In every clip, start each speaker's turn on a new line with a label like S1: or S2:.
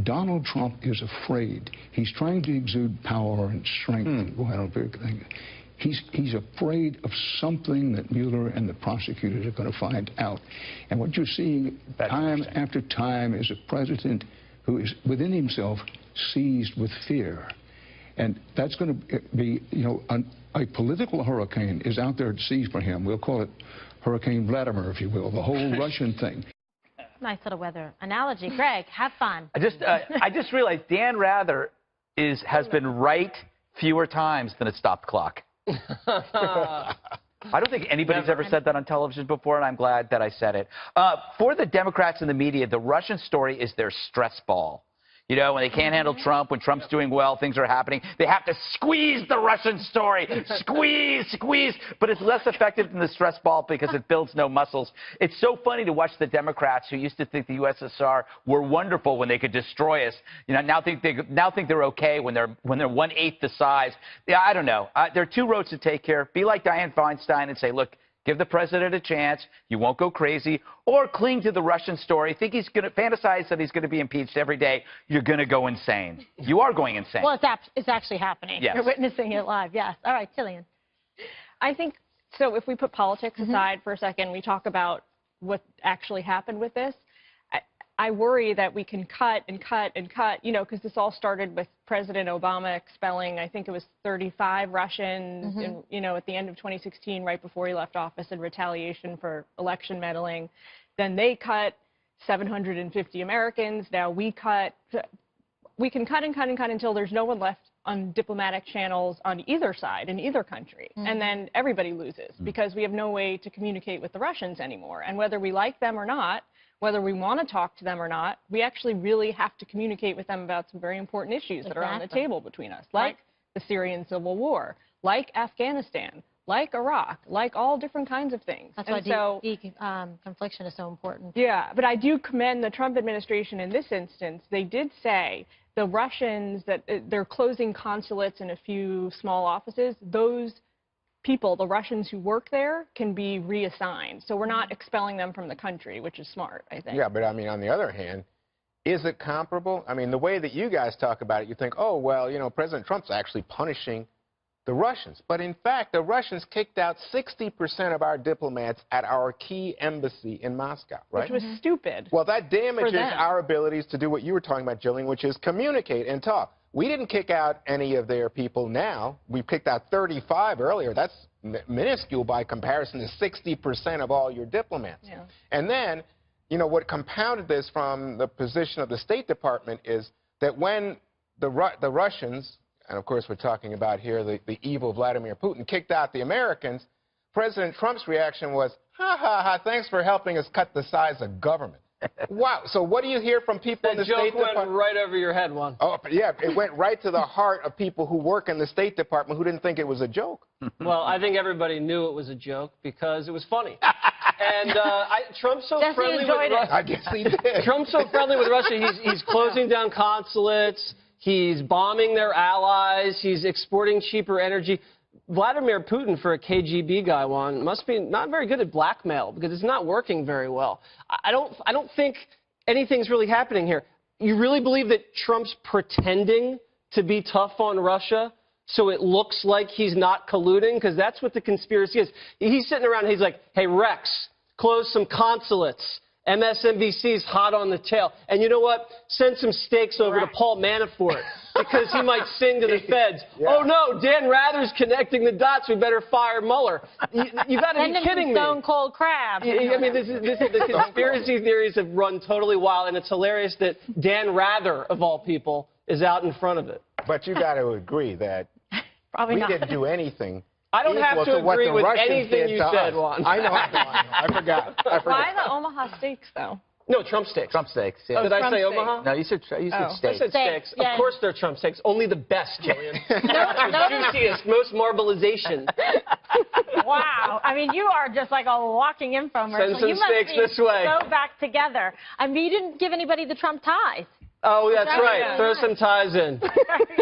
S1: Donald Trump is afraid. He's trying to exude power and strength. He's afraid of something that Mueller and the prosecutors are going to find out. And what you're seeing time after time is a president who is within himself seized with fear. And that's going to be, you know, a political hurricane is out there to seize for him. We'll call it Hurricane Vladimir, if you will, the whole Russian thing.
S2: Nice little weather analogy. Greg, have fun.
S3: I just realized Dan Rather has been right fewer times than a stopped clock. I don't think anybody's ever said that on television before, and I'm glad that I said it. For the Democrats and the media, the Russian story is their stress ball. You know, when they can't handle Trump, when Trump's doing well, things are happening, they have to squeeze the Russian story. Squeeze, squeeze. But it's less effective than the stress ball because it builds no muscles. It's so funny to watch the Democrats who used to think the USSR were wonderful when they could destroy us. You know, now think they're okay when they're 1/8 the size. Yeah, I don't know. There are two roads to take here. Be like Dianne Feinstein and say, look, give the president a chance. You won't go crazy. Or cling to the Russian story. Think he's going to fantasize that he's going to be impeached every day. You're going to go insane. You are going insane.
S2: Well, it's actually happening. Yes. You're witnessing it live. Yes. All right, Killian.
S4: I think, so if we put politics aside for a second, we talk about what actually happened with this. I worry that we can cut and cut and cut, you know, because this all started with President Obama expelling, I think it was 35 Russians, in, you know, at the end of 2016, right before he left office in retaliation for election meddling. Then they cut 750 Americans. Now we can cut and cut and cut until there's no one left on diplomatic channels on either side in either country. And then everybody loses because we have no way to communicate with the Russians anymore. And whether we like them or not, whether we want to talk to them or not, we actually really have to communicate with them about some very important issues that are on the table between us, like the Syrian civil war, like Afghanistan, like Iraq, like all different kinds of things.
S2: That's why confliction is so important.
S4: Yeah, but I do commend the Trump administration in this instance. They did say the Russians, that they're closing consulates in a few small offices. Those people, the Russians who work there, can be reassigned. So we're not expelling them from the country, which is smart, I think.
S5: Yeah, but I mean, on the other hand, is it comparable? I mean, the way that you guys talk about it, you think, oh, well, you know, President Trump's actually punishing the Russians. But in fact, the Russians kicked out 60% of our diplomats at our key embassy in Moscow, right?
S4: Which was stupid.
S5: Well, that damages our abilities to do what you were talking about, Jillian, which is communicate and talk. We didn't kick out any of their people now. We kicked out 35 earlier. That's minuscule by comparison to 60% of all your diplomats. Yeah. And then, you know, what compounded this from the position of the State Department is that when the Russians, and of course we're talking about here the evil Vladimir Putin, kicked out the Americans, President Trump's reaction was, ha, ha, ha, thanks for helping us cut the size of government. Wow. So what do you hear from people in the State Department?
S6: That joke went right over your head, Juan.
S5: Oh, yeah, it went right to the heart of people who work in the State Department who didn't think it was a joke.
S6: Well, I think everybody knew it was a joke because it was funny. And Trump's so friendly with Russia.
S5: I guess he did.
S6: Trump's so friendly with Russia. He's closing down consulates. He's bombing their allies. He's exporting cheaper energy. Vladimir Putin, for a KGB guy, Juan, must be not very good at blackmail because it's not working very well. I don't think anything's really happening here. You really believe that Trump's pretending to be tough on Russia so it looks like he's not colluding? Because that's what the conspiracy is. He's sitting around and he's like, hey, Rex, close some consulates. MSNBC's hot on the tail. And you know what? Send some steaks over to Paul Manafort because he might sing to the feds. Yeah. Oh, no, Dan Rather's connecting the dots. We better fire Mueller. You got to be kidding me.
S2: Stone cold crab.
S6: I mean, the conspiracy theories have run totally wild, and it's hilarious that Dan Rather, of all people, is out in front of it.
S5: But you got to agree that we didn't do anything.
S6: I don't have to agree with anything you said, Juan.
S5: I know. I forgot.
S4: Why the Omaha steaks, though?
S6: No, Trump steaks.
S3: Trump steaks. Yeah.
S6: Oh, did I say Omaha?
S3: No, you said steaks.
S6: I said steaks.
S2: Yeah.
S6: Of course they're Trump steaks. Only the best, Jillian. Juiciest, most marbleization.
S2: Wow. I mean, you are just like a walking infomercial.
S6: Send some
S2: you must
S6: steaks
S2: be
S6: this way.
S2: So back together. I mean, you didn't give anybody the Trump ties.
S6: Oh, that's right. Throw some ties in.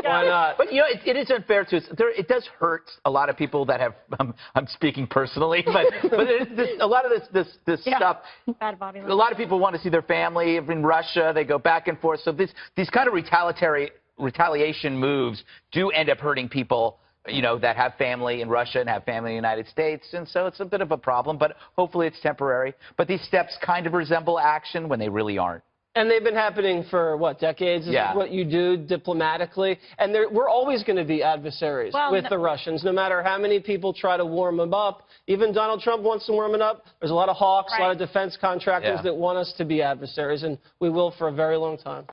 S6: Why not?
S3: But, you know, it is unfair to us. It does hurt a lot of people that have, I'm speaking personally, but a lot of this stuff,
S4: Bad body
S3: a lot of people want to see their family in Russia. They go back and forth. So these kind of retaliation moves do end up hurting people, you know, that have family in Russia and have family in the United States. And so it's a bit of a problem, but hopefully it's temporary. But these steps kind of resemble action when they really aren't.
S6: And they've been happening for, what, decades? This is what you do diplomatically. And we're always going to be adversaries with the Russians, no matter how many people try to warm them up. Even Donald Trump wants to warm it up. There's a lot of hawks, a lot of defense contractors that want us to be adversaries, and we will for a very long time.